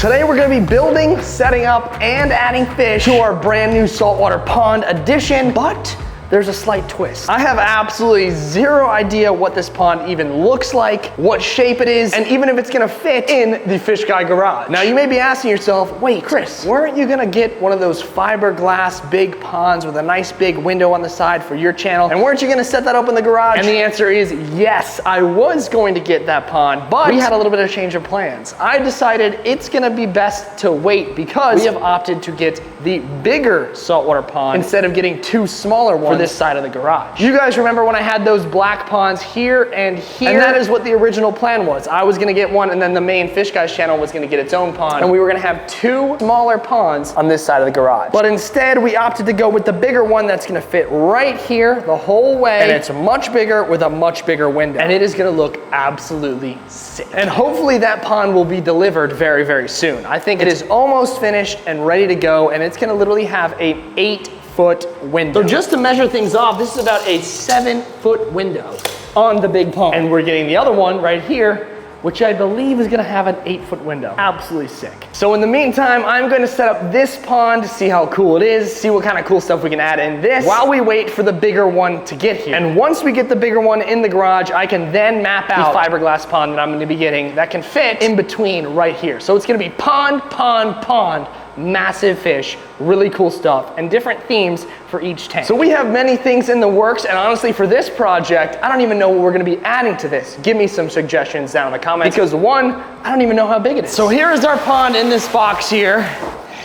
Today we're gonna be building, setting up, and adding fish to our brand new saltwater pond addition, but there's a slight twist. I have absolutely zero idea what this pond even looks like, what shape it is, and even if it's gonna fit in the Fish Guy garage. Now you may be asking yourself, wait, Chris, weren't you gonna get one of those fiberglass big ponds with a nice big window on the side for your channel? And weren't you gonna set that up in the garage? And the answer is yes, I was going to get that pond, but we had a little bit of change of plans. I decided it's gonna be best to wait because we have opted to get the bigger saltwater pond instead of getting two smaller ones for this side of the garage. You guys remember when I had those black ponds here and here? And that is what the original plan was. I was gonna get one and then the main Fish Guys channel was gonna get its own pond and we were gonna have two smaller ponds on this side of the garage. But instead we opted to go with the bigger one that's gonna fit right here the whole way, and it's much bigger with a much bigger window. And it is gonna look absolutely sick. And hopefully that pond will be delivered very, very soon. I think it is almost finished and ready to go, and it's gonna literally have a 8-foot window. So just to measure things off, this is about a 7-foot window on the big pond. And we're getting the other one right here, which I believe is gonna have an 8-foot window. Absolutely sick. So in the meantime, I'm gonna set up this pond to see how cool it is, see what kind of cool stuff we can add in this while we wait for the bigger one to get here. And once we get the bigger one in the garage, I can then map out the fiberglass pond that I'm gonna be getting that can fit in between right here. So it's gonna be pond, pond, pond, massive fish, really cool stuff, and different themes for each tank. So we have many things in the works, and honestly for this project, I don't even know what we're gonna be adding to this. Give me some suggestions down in the comments, because one, I don't even know how big it is. So here is our pond in this box here,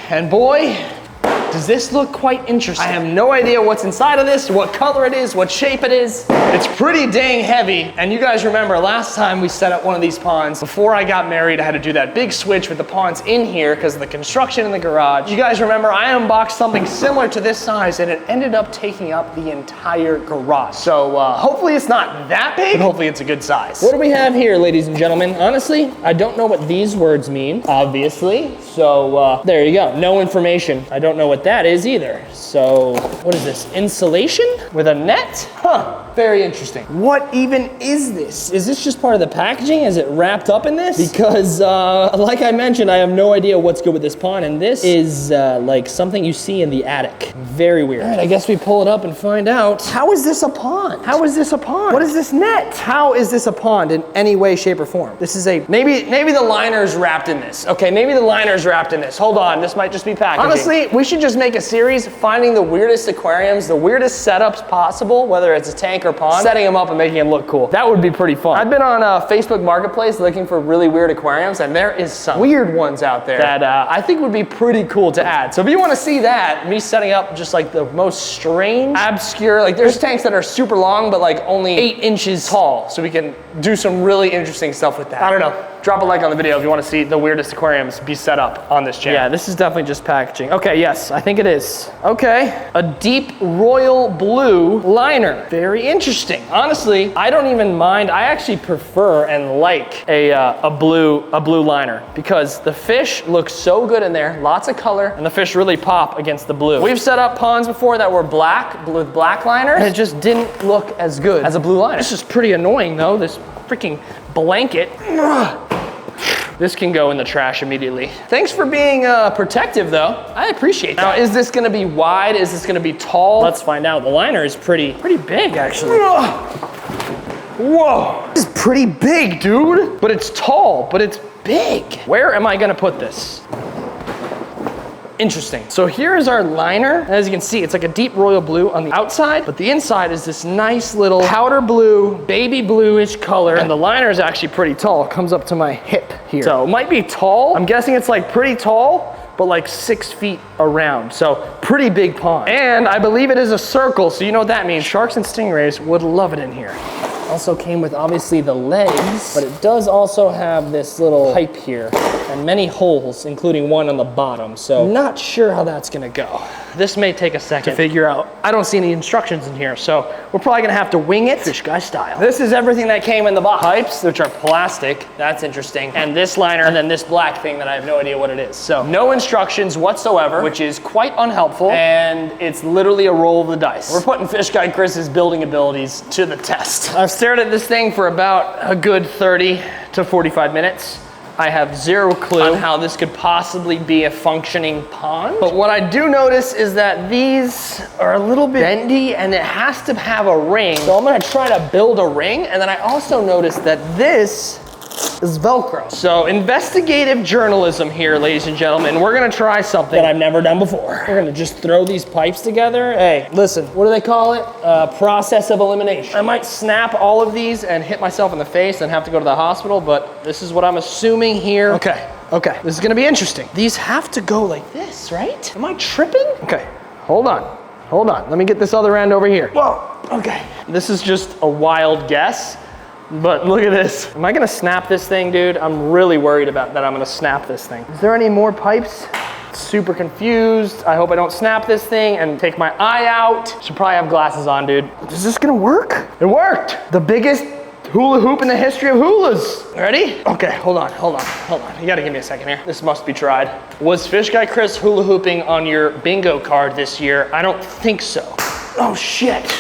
and boy, does this look quite interesting. I have no idea what's inside of this, what color it is, what shape it is. It's pretty dang heavy. And you guys remember last time we set up one of these ponds, before I got married, I had to do that big switch with the ponds in here because of the construction in the garage. You guys remember I unboxed something similar to this size and it ended up taking up the entire garage. So hopefully it's not that big, but hopefully it's a good size. What do we have here, ladies and gentlemen? Honestly, I don't know what these words mean, obviously. So there you go, no information. I don't know what that is either. So what is this, insulation with a net? Huh, very interesting. What even is this? Is this just part of the packaging? Is it wrapped up in this? Because like I mentioned, I have no idea what's good with this pond, and this is like something you see in the attic. Very weird. All right, I guess we pull it up and find out. How is this a pond? How is this a pond? What is this net? How is this a pond in any way, shape, or form? This is a, maybe the liner's wrapped in this. Okay, maybe the liner's wrapped in this. Hold on, this might just be packaging. Honestly, we should just make a series finding the weirdest aquariums, the weirdest setups possible, whether it's a tank or pond, setting them up and making them look cool. That would be pretty fun. I've been on Facebook Marketplace looking for really weird aquariums, and there is some weird ones out there that I think would be pretty cool to add. So if you want to see that, me setting up just like the most strange, obscure, like there's tanks that are super long, but like only 8 inches tall. So we can do some really interesting stuff with that. I don't know. Drop a like on the video if you want to see the weirdest aquariums be set up on this channel. Yeah, this is definitely just packaging. Okay, yes, I think it is. Okay, a deep royal blue liner. Very interesting. Honestly, I don't even mind. I actually prefer and like a blue liner because the fish look so good in there, lots of color, and the fish really pop against the blue. We've set up ponds before that were black, with black liners, and it just didn't look as good as a blue liner. This is pretty annoying though, this freaking blanket. This can go in the trash immediately. Thanks for being protective though. I appreciate that. Now, is this gonna be wide? Is this gonna be tall? Let's find out. The liner is pretty big actually. Whoa, this is pretty big, dude. But it's tall, but it's big. Where am I gonna put this? Interesting. So here is our liner. As you can see, it's like a deep royal blue on the outside, but the inside is this nice little powder blue, baby bluish color. And the liner is actually pretty tall. It comes up to my hip here. So it might be tall. I'm guessing it's like pretty tall, but like 6 feet around. So pretty big pond. And I believe it is a circle. So you know what that means. Sharks and stingrays would love it in here. Also came with obviously the legs, but it does also have this little pipe here and many holes, including one on the bottom. So not sure how that's gonna go. This may take a second to figure out. I don't see any instructions in here, so we're probably gonna have to wing it Fish Guy style. This is everything that came in the box. Pipes, which are plastic, that's interesting. And this liner, and then this black thing that I have no idea what it is. So no instructions whatsoever, which is quite unhelpful, and it's literally a roll of the dice. We're putting Fish Guy Chris's building abilities to the test. I've stared at this thing for about a good 30 to 45 minutes. I have zero clue on how this could possibly be a functioning pond. But what I do notice is that these are a little bit bendy and it has to have a ring. So I'm gonna try to build a ring. And then I also noticed that this is Velcro. So investigative journalism here, ladies and gentlemen. We're gonna try something that I've never done before. We're gonna just throw these pipes together. Hey, listen, what do they call it? Process of elimination. I might snap all of these and hit myself in the face and have to go to the hospital, but this is what I'm assuming here. Okay, this is gonna be interesting. These have to go like this, right? Am I tripping? Okay, hold on. Let me get this other end over here. Whoa, okay. This is just a wild guess. But look at this. Am I gonna snap this thing, dude? I'm really worried about that I'm gonna snap this thing. Is there any more pipes? Super confused. I hope I don't snap this thing and take my eye out. Should probably have glasses on, dude. Is this gonna work? It worked. The biggest hula hoop in the history of hulas. Ready? Okay, hold on. You gotta give me a second here. This must be tried. Was Fish Guy Chris hula hooping on your bingo card this year? I don't think so. Oh shit.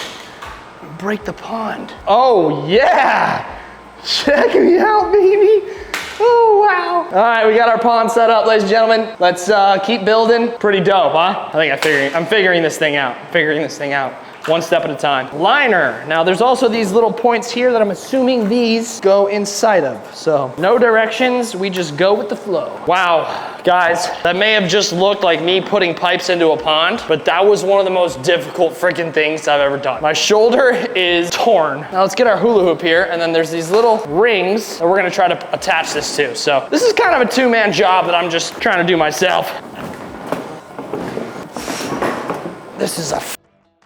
Break the pond. Oh yeah! Check me out, baby. Oh wow. All right, we got our pond set up, ladies and gentlemen. Let's keep building. Pretty dope, huh? I'm figuring this thing out. One step at a time. Liner. Now there's also these little points here that I'm assuming these go inside of. So no directions, we just go with the flow. Wow, guys, that may have just looked like me putting pipes into a pond, but that was one of the most difficult freaking things I've ever done. My shoulder is torn. Now let's get our hula hoop here, and then there's these little rings that we're gonna try to attach this to. So this is kind of a two-man job that I'm just trying to do myself. This is a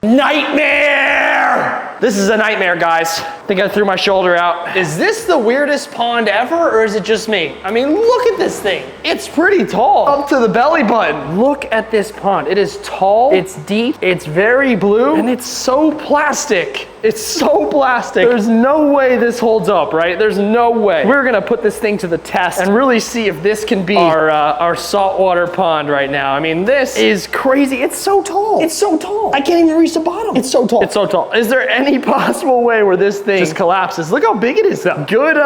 nightmare! This is a nightmare, guys. I think I threw my shoulder out. Is this the weirdest pond ever, or is it just me? I mean, look at this thing. It's pretty tall. Up to the belly button. Look at this pond. It is tall, it's deep, it's very blue, and it's so plastic. It's so plastic. There's no way this holds up, right? There's no way. We're gonna put this thing to the test and really see if this can be our saltwater pond right now. I mean, this is crazy. It's so tall. It's so tall. I can't even reach the bottom. It's so tall. It's so tall. Is there any possible way where this thing just collapses? Look how big it is though. Good,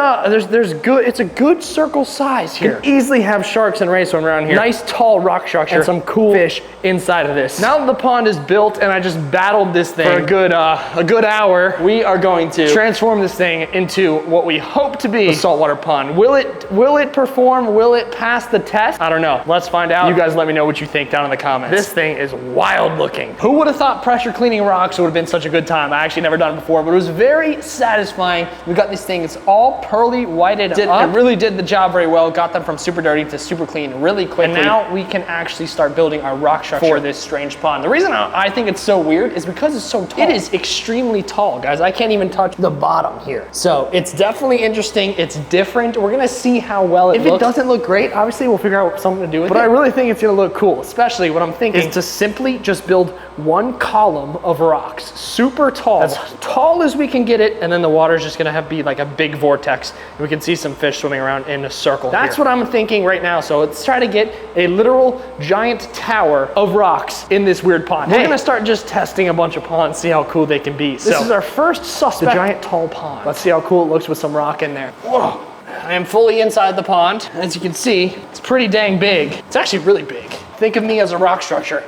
it's a good circle size here. You can easily have sharks and rays swimming around here. Nice tall rock structure and some cool fish inside of this. Now that the pond is built and I just battled this thing for a good hour, we are going to transform this thing into what we hope to be a saltwater pond. Will it perform? Will it pass the test? I don't know. Let's find out. You guys let me know what you think down in the comments. This thing is wild looking. Who would have thought pressure cleaning rocks would have been such a good time? I actually never done it before, but it was very satisfying. We got these things all pearly whited up. It really did the job very well. Got them from super dirty to super clean really quickly. And now we can actually start building our rock structure for this strange pond. The reason I think it's so weird is because it's so tall. It is extremely tall, guys. I can't even touch the bottom here. So it's definitely interesting. It's different. We're gonna see how well it looks. If it doesn't look great, obviously we'll figure out something to do with it. But I really think it's gonna look cool, especially what I'm thinking is to simply just build one column of rocks, super tall, as tall as we can get it, and then the water is just gonna be like a big vortex. And we can see some fish swimming around in a circle. That's what I'm thinking right now. So let's try to get a literal giant tower of rocks in this weird pond. We're gonna start just testing a bunch of ponds, see how cool they can be. This is our first suspect, the giant tall pond. Let's see how cool it looks with some rock in there. Whoa. I am fully inside the pond. As you can see, it's pretty dang big. It's actually really big. Think of me as a rock structure.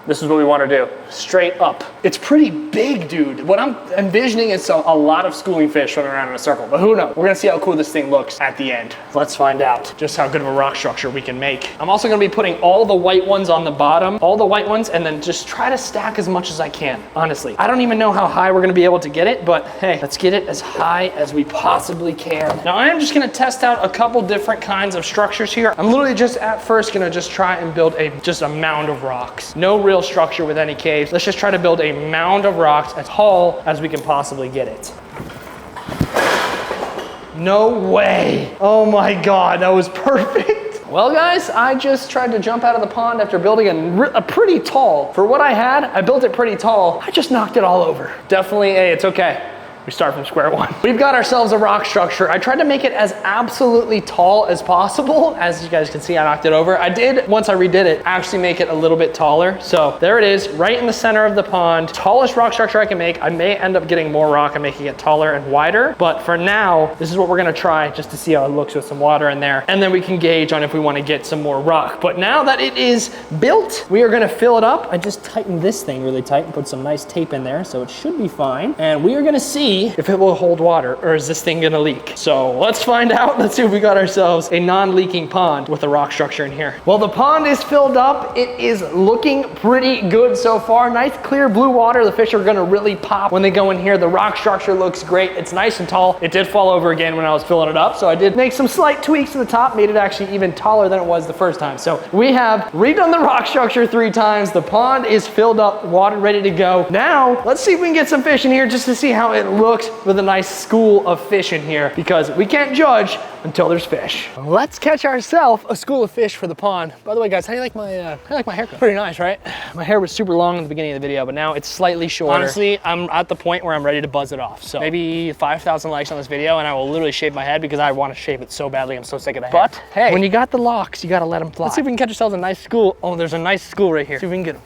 This is what we want to do, straight up. It's pretty big, dude. What I'm envisioning is a lot of schooling fish swimming around in a circle, but who knows? We're gonna see how cool this thing looks at the end. Let's find out just how good of a rock structure we can make. I'm also gonna be putting all the white ones on the bottom, and then just try to stack as much as I can, honestly. I don't even know how high we're gonna be able to get it, but hey, let's get it as high as we possibly can. Now I am just gonna test out a couple different kinds of structures here. I'm literally just at first gonna just try and build just a mound of rocks. No real structure with any caves. Let's just try to build a mound of rocks as tall as we can possibly get it. No way. Oh my God, that was perfect. Well guys, I just tried to jump out of the pond after building a pretty tall. For what I had, I built it pretty tall. I just knocked it all over. Definitely, hey, it's okay. we start from square one. We've got ourselves a rock structure. I tried to make it as absolutely tall as possible. As you guys can see, I knocked it over. I did, once I redid it, actually make it a little bit taller. So there it is, right in the center of the pond. Tallest rock structure I can make. I may end up getting more rock and making it taller and wider, but for now, this is what we're gonna try just to see how it looks with some water in there. And then we can gauge on if we wanna get some more rock. But now that it is built, we are gonna fill it up. I just tightened this thing really tight and put some nice tape in there, so it should be fine. And we are gonna see if it will hold water, or is this thing gonna leak? So let's find out. Let's see if we got ourselves a non-leaking pond with a rock structure in here. Well, the pond is filled up. It is looking pretty good so far. Nice clear blue water. The fish are gonna really pop when they go in here. The rock structure looks great. It's nice and tall. It did fall over again when I was filling it up, so I did make some slight tweaks to the top, made it actually even taller than it was the first time. So we have redone the rock structure 3 times. The pond is filled up, water ready to go. Now, let's see if we can get some fish in here just to see how it looks with a nice school of fish in here, because we can't judge until there's fish. Let's catch ourselves a school of fish for the pond. By the way, guys, how do you like my haircut? Pretty nice, right? My hair was super long in the beginning of the video, but now it's slightly shorter. Honestly, I'm at the point where I'm ready to buzz it off. So maybe 5,000 likes on this video and I will literally shave my head because I want to shave it so badly. I'm so sick of the hair. But hey, when you got the locks, you got to let them fly. Let's see if we can catch ourselves a nice school. Oh, there's a nice school right here. See if we can get them.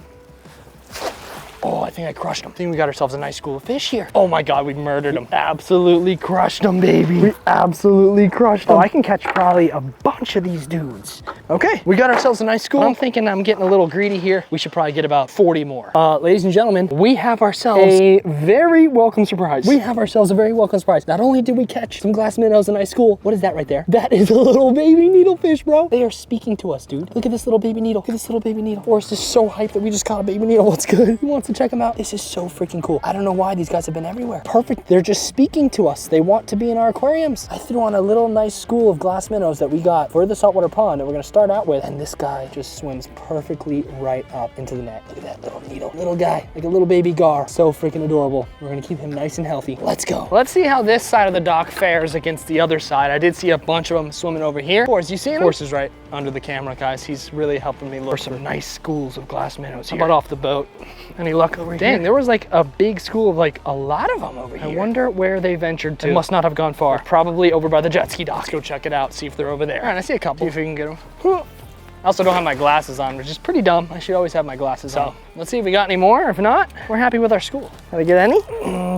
Oh, I think I crushed them. I think we got ourselves a nice school of fish here. Oh my God, we murdered them. Absolutely crushed them, baby. We absolutely crushed them. Oh, I can catch probably a bunch of these dudes. Okay, we got ourselves a nice school. I'm thinking I'm getting a little greedy here. We should probably get about 40 more. Ladies and gentlemen, we have ourselves a very welcome surprise. We have ourselves a very welcome surprise. Not only did we catch some glass minnows in a nice school, what is that right there? That is a little baby needlefish, bro. They are speaking to us, dude. Look at this little baby needle. Look at this little baby needle. Forrest is so hyped that we just caught a baby needle. What's good? He wants to check them out. This is so freaking cool. I don't know why these guys have been everywhere. Perfect. They're just speaking to us. They want to be in our aquariums. I threw on a little nice school of glass minnows that we got for the saltwater pond that we're gonna start out with. And this guy just swims perfectly right up into the net. Look at that little needle. Little guy, like a little baby gar. So freaking adorable. We're gonna keep him nice and healthy. Let's go. Let's see how this side of the dock fares against the other side. I did see a bunch of them swimming over here. Forrest, you see him? Forrest is right under the camera, guys. He's really helping me look for some nice schools of glass minnows here. How about off the boat? Any luck over here? Dang, there was like a big school of like a lot of them over here. I wonder where they ventured to. They must not have gone far. Probably over by the jet ski dock. Let's go check it out, see if they're over there. All right, I see a couple. See if we can get them. I also don't have my glasses on, which is pretty dumb. I should always have my glasses on. Let's see if we got any more. If not, we're happy with our school. Did I get any?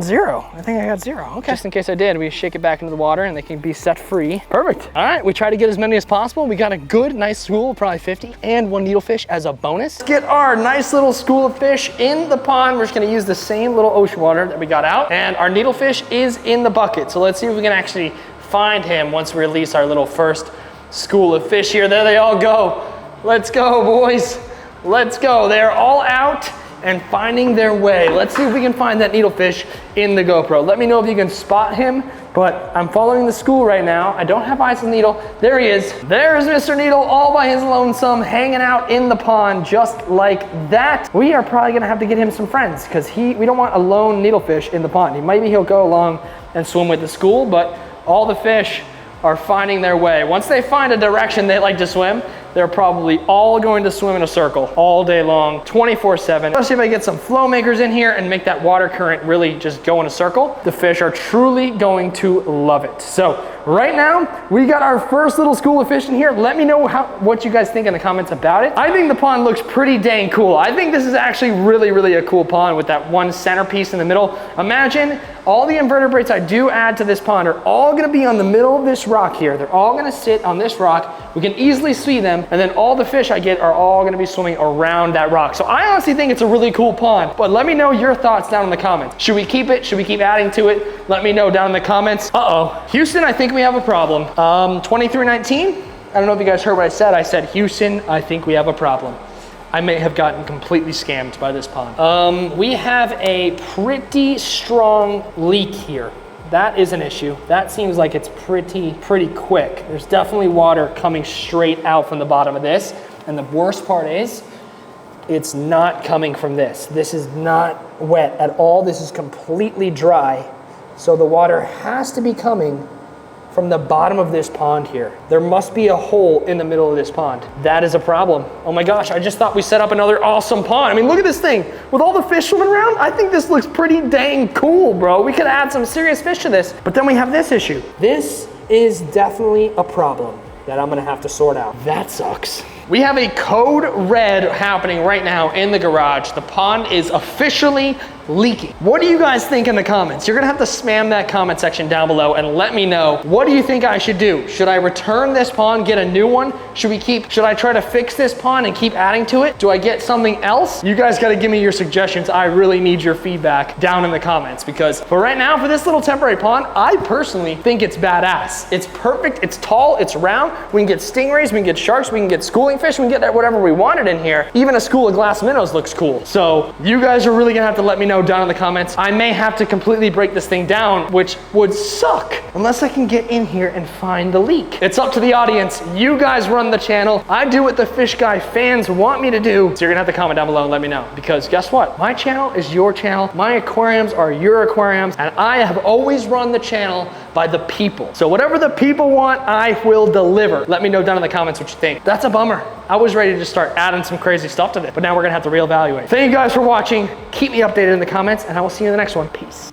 0. I think I got 0. Okay. Just in case I did, we shake it back into the water and they can be set free. Perfect. All right, we try to get as many as possible. We got a good, nice school, probably 50, and 1 needlefish as a bonus. Let's get our nice little school of fish in the pond. We're just gonna use the same little ocean water that we got out, and our needlefish is in the bucket. So let's see if we can actually find him once we release our little first school of fish here. There they all go. Let's go, boys. Let's go. They're all out and finding their way. Let's see if we can find that needlefish in the GoPro. Let me know if you can spot him, but I'm following the school right now. I don't have eyes on the needle. There he is. There's Mr. Needle all by his lonesome, hanging out in the pond just like that. We are probably gonna have to get him some friends because we don't want a lone needlefish in the pond. Maybe he'll go along and swim with the school, but all the fish are finding their way. Once they find a direction they like to swim, they're probably all going to swim in a circle all day long, 24/7. Let's see if I get some flow makers in here and make that water current really just go in a circle. The fish are truly going to love it. So right now, we got our first little school of fish in here. Let me know what you guys think in the comments about it. I think the pond looks pretty dang cool. I think this is actually really, really a cool pond with that one centerpiece in the middle. Imagine all the invertebrates I do add to this pond are all gonna be on the middle of this rock here. They're all gonna sit on this rock. We can easily see them, and then all the fish I get are all gonna be swimming around that rock. So I honestly think it's a really cool pond, but let me know your thoughts down in the comments. Should we keep it? Should we keep adding to it? Let me know down in the comments. Uh-oh, Houston, I think we have a problem. 2319, I don't know if you guys heard what I said. I said, Houston, I think we have a problem. I may have gotten completely scammed by this pond. We have a pretty strong leak here. That is an issue. That seems like it's pretty quick. There's definitely water coming straight out from the bottom of this. And the worst part is, it's not coming from this. This is not wet at all. This is completely dry. So the water has to be coming from the bottom of this pond here. There must be a hole in the middle of this pond. That is a problem. Oh my gosh, I just thought we set up another awesome pond. I mean, look at this thing. With all the fish swimming around, I think this looks pretty dang cool, bro. We could add some serious fish to this, but then we have this issue. This is definitely a problem that I'm gonna have to sort out. That sucks. We have a code red happening right now in the garage. The pond is officially leaking. What do you guys think in the comments? You're gonna have to spam that comment section down below and let me know, what do you think I should do? Should I return this pond, get a new one? Should I try to fix this pond and keep adding to it? Do I get something else? You guys gotta give me your suggestions. I really need your feedback down in the comments, because for right now, for this little temporary pond, I personally think it's badass. It's perfect, it's tall, it's round. We can get stingrays, we can get sharks, we can get schooling fish, we can get whatever we wanted in here. Even a school of glass minnows looks cool. So you guys are really gonna have to let me know down in the comments. I may have to completely break this thing down, which would suck unless I can get in here and find the leak. It's up to the audience. You guys run the channel. I do what the Fish Guy fans want me to do. So you're gonna have to comment down below and let me know, because guess what? My channel is your channel. My aquariums are your aquariums, and I have always run the channel by the people. So whatever the people want, I will deliver. Let me know down in the comments what you think. That's a bummer. I was ready to just start adding some crazy stuff to this, but now we're gonna have to reevaluate. Thank you guys for watching. Keep me updated in the comments, and I will see you in the next one. Peace.